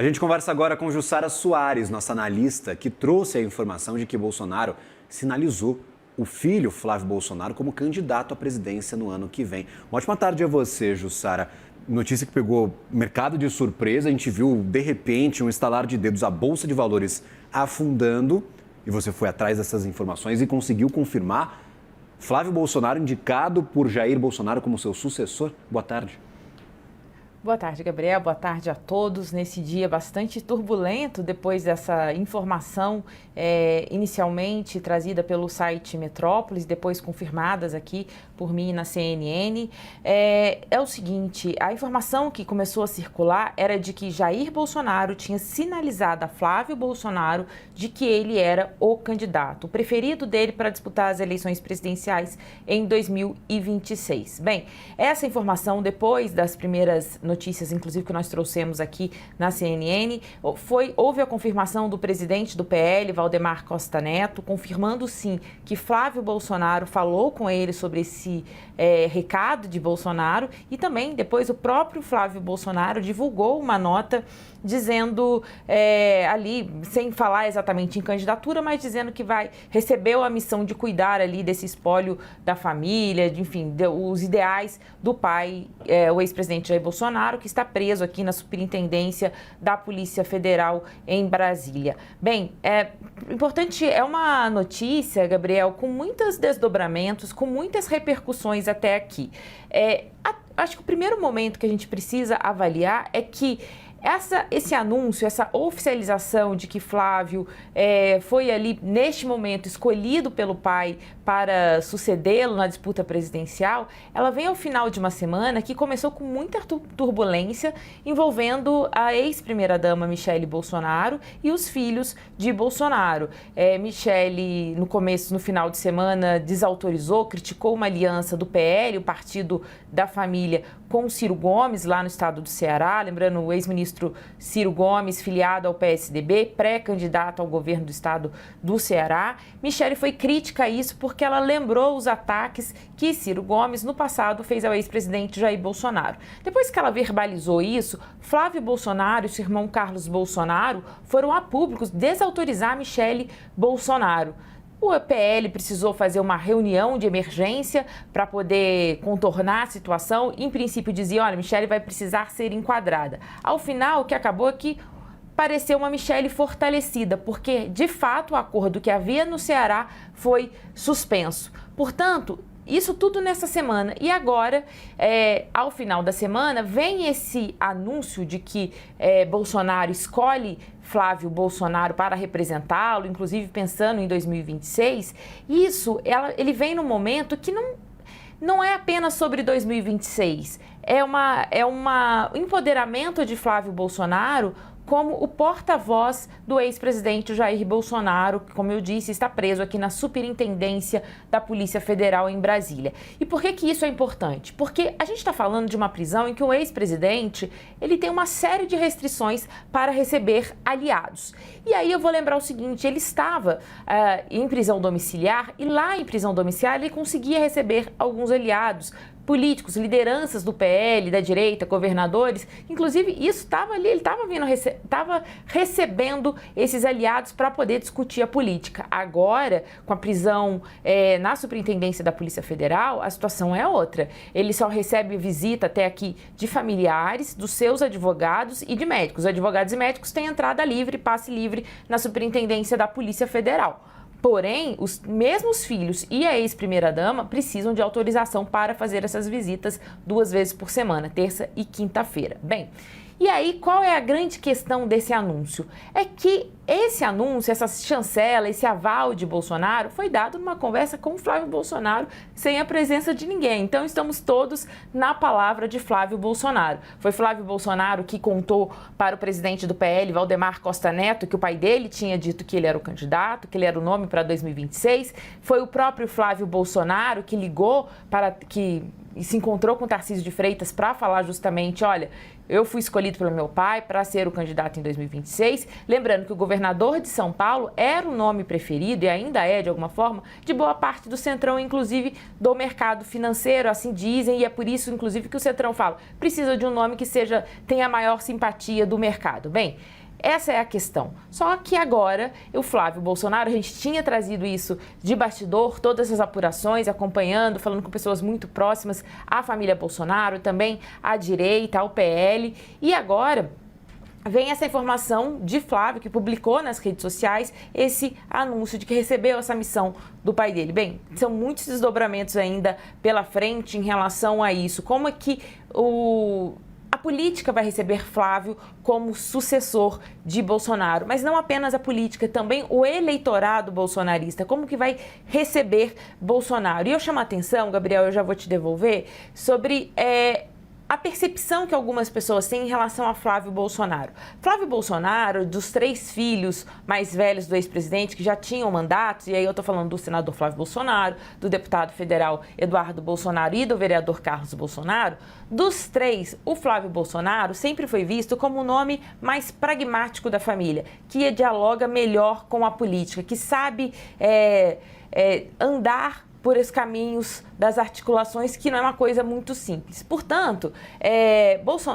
A gente conversa agora com Jussara Soares, nossa analista, que trouxe a informação de que Bolsonaro sinalizou o filho, Flávio Bolsonaro, como candidato à presidência no ano que vem. Uma ótima tarde a você, Jussara. Notícia que pegou mercado de surpresa. A gente viu, de repente, um estalar de dedos, a Bolsa de Valores afundando. E você foi atrás dessas informações e conseguiu confirmar Flávio Bolsonaro indicado por Jair Bolsonaro como seu sucessor. Boa tarde. Boa tarde, Gabriel. Boa tarde a todos. Nesse dia bastante turbulento, depois dessa informação inicialmente trazida pelo site Metrópolis, depois confirmadas aqui por mim na CNN, é o seguinte: a informação que começou a circular era de que Jair Bolsonaro tinha sinalizado a Flávio Bolsonaro de que ele era o candidato, o preferido dele para disputar as eleições presidenciais em 2026. Bem, essa informação, depois das primeiras notícias, inclusive que nós trouxemos aqui na CNN, houve a confirmação do presidente do PL, Valdemar Costa Neto, confirmando sim que Flávio Bolsonaro falou com ele sobre esse recado de Bolsonaro, e também depois o próprio Flávio Bolsonaro divulgou uma nota dizendo ali, sem falar exatamente em candidatura, mas dizendo que recebeu a missão de cuidar ali desse espólio da família, enfim, os ideais do pai, o ex-presidente Jair Bolsonaro, que está preso aqui na Superintendência da Polícia Federal em Brasília. Bem, importante, é uma notícia, Gabriel, com muitos desdobramentos, com muitas repercussões até aqui. Acho que o primeiro momento que a gente precisa avaliar é que esse anúncio, essa oficialização de que Flávio foi ali, neste momento, escolhido pelo pai para sucedê-lo na disputa presidencial, ela vem ao final de uma semana que começou com muita turbulência envolvendo a ex-primeira-dama Michele Bolsonaro e os filhos de Bolsonaro. Michele, no final de semana, desautorizou, criticou uma aliança do PL, o partido da família, com Ciro Gomes, lá no estado do Ceará, lembrando o ex-ministro Ciro Gomes, filiado ao PSDB, pré-candidato ao governo do estado do Ceará. Michele foi crítica a isso porque ela lembrou os ataques que Ciro Gomes, no passado, fez ao ex-presidente Jair Bolsonaro. Depois que ela verbalizou isso, Flávio Bolsonaro e seu irmão Carlos Bolsonaro foram a público desautorizar Michele Bolsonaro. O PL precisou fazer uma reunião de emergência para poder contornar a situação. Em princípio dizia, olha, Michele vai precisar ser enquadrada. Ao final, o que acabou é que pareceu uma Michele fortalecida, porque, de fato, o acordo que havia no Ceará foi suspenso. Portanto, isso tudo nessa semana. E agora, ao final da semana, vem esse anúncio de que Bolsonaro escolhe Flávio Bolsonaro para representá-lo, inclusive pensando em 2026. Ele vem num momento que não é apenas sobre 2026. É um empoderamento de Flávio Bolsonaro como o porta-voz do ex-presidente Jair Bolsonaro, que, como eu disse, está preso aqui na Superintendência da Polícia Federal em Brasília. E por que isso é importante? Porque a gente está falando de uma prisão em que o ex-presidente ele tem uma série de restrições para receber aliados. E aí eu vou lembrar o seguinte, ele estava em prisão domiciliar e lá em prisão domiciliar ele conseguia receber alguns aliados políticos, lideranças do PL, da direita, governadores, inclusive isso estava ali, ele estava recebendo esses aliados para poder discutir a política. Agora, com a prisão na Superintendência da Polícia Federal, a situação é outra. Ele só recebe visita até aqui de familiares, dos seus advogados e de médicos. Os advogados e médicos têm entrada livre, passe livre na Superintendência da Polícia Federal. Porém, os mesmos filhos e a ex-primeira-dama precisam de autorização para fazer essas visitas 2 vezes por semana, terça e quinta-feira. Bem, e aí qual é a grande questão desse anúncio? É que esse anúncio, essa chancela, esse aval de Bolsonaro foi dado numa conversa com Flávio Bolsonaro sem a presença de ninguém. Então estamos todos na palavra de Flávio Bolsonaro. Foi Flávio Bolsonaro que contou para o presidente do PL, Valdemar Costa Neto, que o pai dele tinha dito que ele era o candidato, que ele era o nome para 2026. Foi o próprio Flávio Bolsonaro que ligou e se encontrou com Tarcísio de Freitas para falar justamente, olha, eu fui escolhido pelo meu pai para ser o candidato em 2026. Lembrando que o governador de São Paulo era o nome preferido, e ainda é, de alguma forma, de boa parte do Centrão, inclusive do mercado financeiro, assim dizem, e é por isso, inclusive, que o Centrão fala, precisa de um nome que tenha a maior simpatia do mercado. Bem, essa é a questão. Só que agora, o Flávio Bolsonaro, a gente tinha trazido isso de bastidor, todas essas apurações, acompanhando, falando com pessoas muito próximas à família Bolsonaro, também à direita, ao PL, e agora vem essa informação de Flávio, que publicou nas redes sociais esse anúncio de que recebeu essa missão do pai dele. Bem, são muitos desdobramentos ainda pela frente em relação a isso. Como é que a política vai receber Flávio como sucessor de Bolsonaro, mas não apenas a política, também o eleitorado bolsonarista, como que vai receber Bolsonaro. E eu chamo a atenção, Gabriel, eu já vou te devolver, sobre a percepção que algumas pessoas têm em relação a Flávio Bolsonaro. Flávio Bolsonaro, dos 3 filhos mais velhos do ex-presidente, que já tinham mandatos, e aí eu estou falando do senador Flávio Bolsonaro, do deputado federal Eduardo Bolsonaro e do vereador Carlos Bolsonaro, dos 3, o Flávio Bolsonaro sempre foi visto como o nome mais pragmático da família, que dialoga melhor com a política, que sabe andar por esses caminhos das articulações, que não é uma coisa muito simples. Portanto,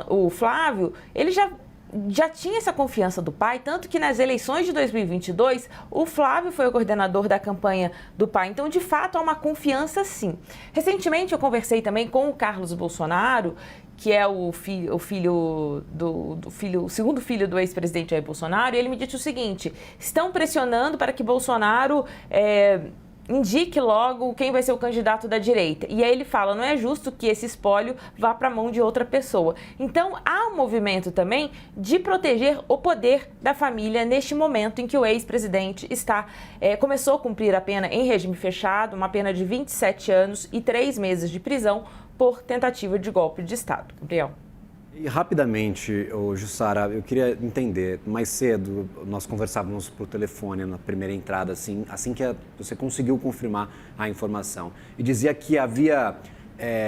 o Flávio, ele já tinha essa confiança do pai, tanto que nas eleições de 2022, o Flávio foi o coordenador da campanha do pai. Então, de fato, há uma confiança, sim. Recentemente, eu conversei também com o Carlos Bolsonaro, que é o segundo filho do ex-presidente Jair Bolsonaro, e ele me disse o seguinte: estão pressionando para que Bolsonaro indique logo quem vai ser o candidato da direita. E aí ele fala, não é justo que esse espólio vá para a mão de outra pessoa. Então, há um movimento também de proteger o poder da família neste momento em que o ex-presidente começou a cumprir a pena em regime fechado, uma pena de 27 anos e 3 meses de prisão por tentativa de golpe de Estado. Gabriel. E rapidamente, Jussara, eu queria entender, mais cedo nós conversávamos por telefone na primeira entrada, assim que você conseguiu confirmar a informação, e dizia que havia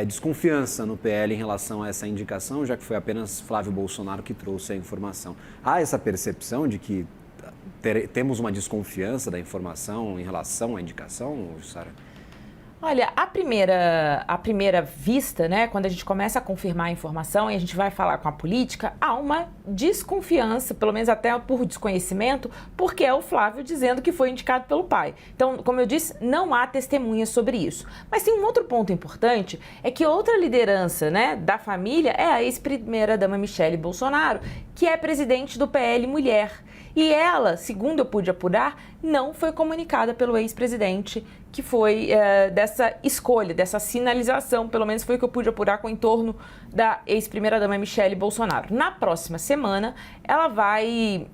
desconfiança no PL em relação a essa indicação, já que foi apenas Flávio Bolsonaro que trouxe a informação. Há essa percepção de que temos uma desconfiança da informação em relação à indicação, Jussara? Olha, à primeira vista, né, quando a gente começa a confirmar a informação e a gente vai falar com a política, há uma desconfiança, pelo menos até por desconhecimento, porque é o Flávio dizendo que foi indicado pelo pai. Então, como eu disse, não há testemunhas sobre isso. Mas tem um outro ponto importante, é que outra liderança, né, da família é a ex-primeira-dama Michele Bolsonaro, que é presidente do PL Mulher. E ela, segundo eu pude apurar, não foi comunicada pelo ex-presidente, que foi dessa escolha, dessa sinalização, pelo menos foi o que eu pude apurar com o entorno da ex-primeira-dama Michele Bolsonaro. Na próxima semana, ela vai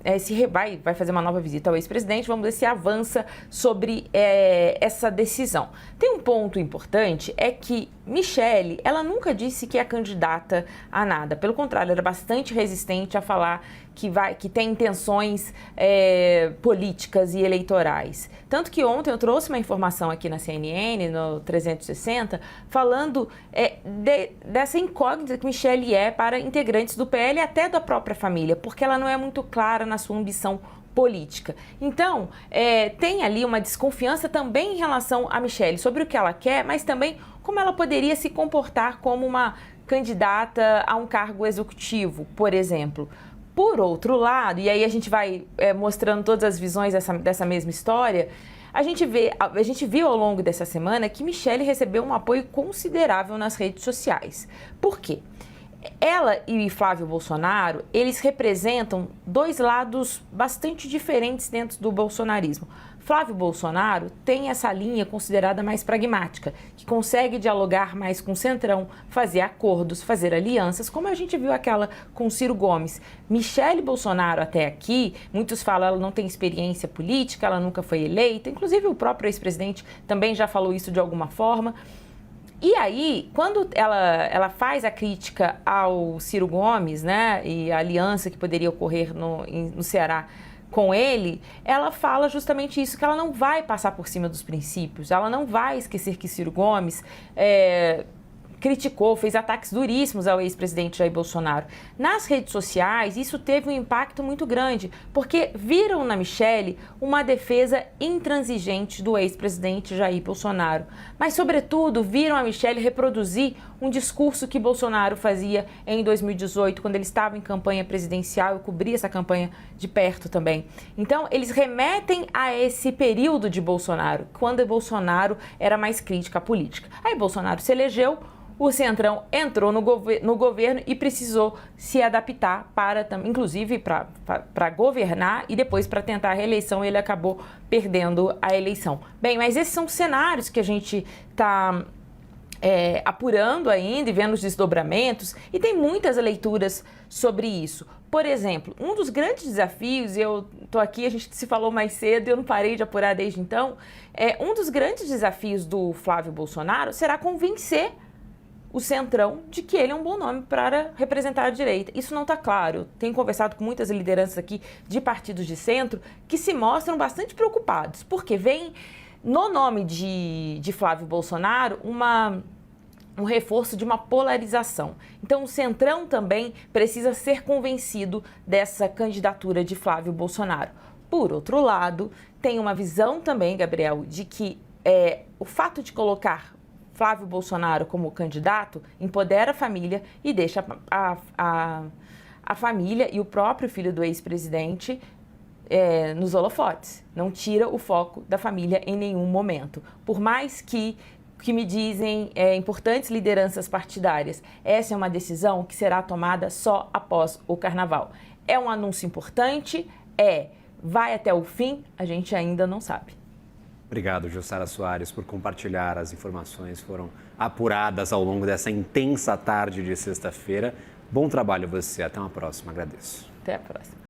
fazer uma nova visita ao ex-presidente, vamos ver se avança sobre essa decisão. Tem um ponto importante, é que Michele, ela nunca disse que é candidata a nada, pelo contrário, ela era bastante resistente a falar que tem intenções políticas e eleitorais. Tanto que ontem eu trouxe uma informação aqui na CNN, no 360, falando dessa incógnita que Michele é para integrantes do PL e até da própria família, porque ela não é muito clara na sua ambição política. Então, tem ali uma desconfiança também em relação a Michele, sobre o que ela quer, mas também como ela poderia se comportar como uma candidata a um cargo executivo, por exemplo. Por outro lado, e aí a gente vai mostrando todas as visões dessa mesma história, a gente viu ao longo dessa semana que Michele recebeu um apoio considerável nas redes sociais. Por quê? Ela e Flávio Bolsonaro, eles representam 2 lados bastante diferentes dentro do bolsonarismo. Flávio Bolsonaro tem essa linha considerada mais pragmática, que consegue dialogar mais com o Centrão, fazer acordos, fazer alianças, como a gente viu aquela com Ciro Gomes. Michele Bolsonaro até aqui, muitos falam ela não tem experiência política, ela nunca foi eleita, inclusive o próprio ex-presidente também já falou isso de alguma forma. E aí, quando ela faz a crítica ao Ciro Gomes, né, e a aliança que poderia ocorrer no Ceará com ele, ela fala justamente isso, que ela não vai passar por cima dos princípios, ela não vai esquecer que Ciro Gomes criticou, fez ataques duríssimos ao ex-presidente Jair Bolsonaro. Nas redes sociais, isso teve um impacto muito grande, porque viram na Michelle uma defesa intransigente do ex-presidente Jair Bolsonaro. Mas, sobretudo, viram a Michelle reproduzir um discurso que Bolsonaro fazia em 2018, quando ele estava em campanha presidencial. Eu cobri essa campanha de perto também. Então, eles remetem a esse período de Bolsonaro, quando Bolsonaro era mais crítica à política. Aí Bolsonaro se elegeu, o Centrão entrou no governo e precisou se adaptar para, inclusive, para governar e depois para tentar a reeleição. Ele acabou perdendo a eleição. Bem, mas esses são cenários que a gente está apurando ainda e vendo os desdobramentos, e tem muitas leituras sobre isso. Por exemplo, um dos grandes desafios, eu estou aqui, a gente se falou mais cedo e eu não parei de apurar desde então, um dos grandes desafios do Flávio Bolsonaro será convencer o Centrão de que ele é um bom nome para representar a direita. Isso não está claro. Eu tenho conversado com muitas lideranças aqui de partidos de centro que se mostram bastante preocupados, porque vem no nome de Flávio Bolsonaro um reforço de uma polarização. Então, o Centrão também precisa ser convencido dessa candidatura de Flávio Bolsonaro. Por outro lado, tem uma visão também, Gabriel, de que o fato de colocar Flávio Bolsonaro como candidato empodera a família e deixa a família e o próprio filho do ex-presidente nos holofotes. Não tira o foco da família em nenhum momento. Por mais que me dizem importantes lideranças partidárias, essa é uma decisão que será tomada só após o Carnaval. É um anúncio importante? Vai até o fim? A gente ainda não sabe. Obrigado, Jussara Soares, por compartilhar as informações que foram apuradas ao longo dessa intensa tarde de sexta-feira. Bom trabalho você. Até uma próxima. Agradeço. Até a próxima.